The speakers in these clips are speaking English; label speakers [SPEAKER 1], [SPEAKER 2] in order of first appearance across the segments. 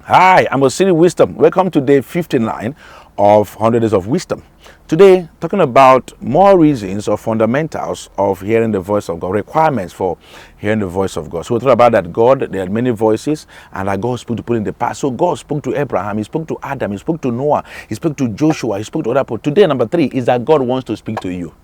[SPEAKER 1] Hi, I'm Osiri Wisdom. Welcome to day 59 of 100 Days of Wisdom. Today, talking about more reasons or fundamentals of hearing the voice of God, requirements for hearing the voice of God. So we'll talk about that God, there are many voices, and that God spoke to people in the past. So God spoke to Abraham, He spoke to Adam, He spoke to Noah, He spoke to Joshua, He spoke to other people. Today, number 3 is that God wants to speak to you.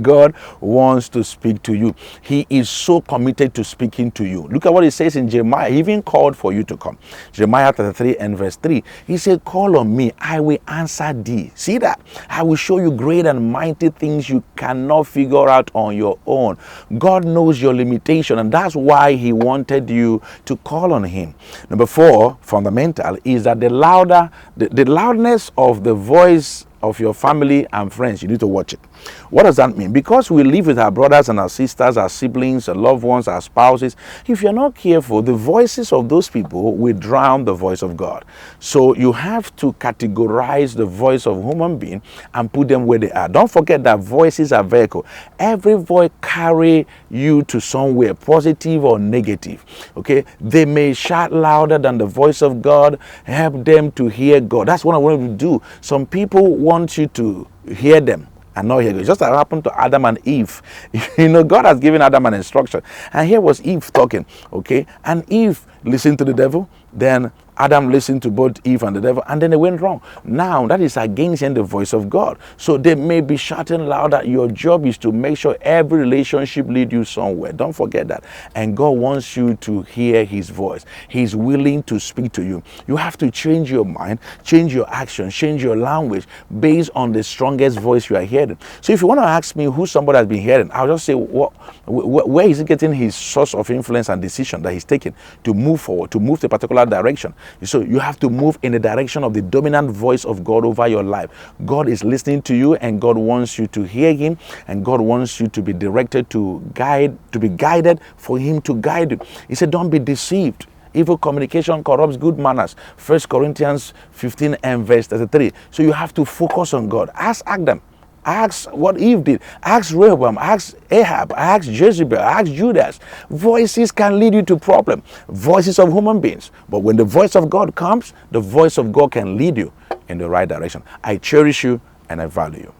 [SPEAKER 1] God wants to speak to you. He is so committed to speaking to you. Look at what He says in Jeremiah. He even called for you to come. Jeremiah 33 and verse 3. He said, call on me, I will answer thee. See that? I will show you great and mighty things you cannot figure out on your own. God knows your limitation, and that's why He wanted you to call on Him. Number 4, fundamental, is that the loudness of the voice of your family and friends, you need to watch it. What does that mean? Because we live with our brothers and our sisters, our siblings, our loved ones, our spouses. If you're not careful, the voices of those people will drown the voice of God. So you have to categorize the voice of a human being and put them where they are. Don't forget that voices are vehicle. Every voice carry you to somewhere, positive or negative. Okay, they may shout louder than the voice of God. Help them to hear God. That's what I want to do. Some people want you to hear them and not hear God. Just like happened to Adam and Eve. God has given Adam an instruction, and here was Eve talking. Okay, and Eve listened to the devil. Then Adam listened to both Eve and the devil, and then they went wrong. Now that is against the voice of God. So they may be shouting louder. Your job is to make sure every relationship leads you somewhere. Don't forget that. And God wants you to hear His voice. He's willing to speak to you. You have to change your mind, change your actions, change your language based on the strongest voice you are hearing. So if you want to ask me who somebody has been hearing, I'll just say, where is he getting his source of influence and decision that he's taking to move forward, to move to a particular direction? So you have to move in the direction of the dominant voice of God over your life. God is listening to you, and God wants you to hear Him, and God wants you to be directed to be guided for Him to guide you. He said, don't be deceived. Evil communication corrupts good manners. 1 Corinthians 15 and verse 33. So you have to focus on God. Ask Adam. Ask what Eve did. Ask Rehoboam. Ask Ahab. Ask Jezebel. Ask Judas. Voices can lead you to problem. Voices of human beings. But when the voice of God comes, the voice of God can lead you in the right direction. I cherish you and I value you.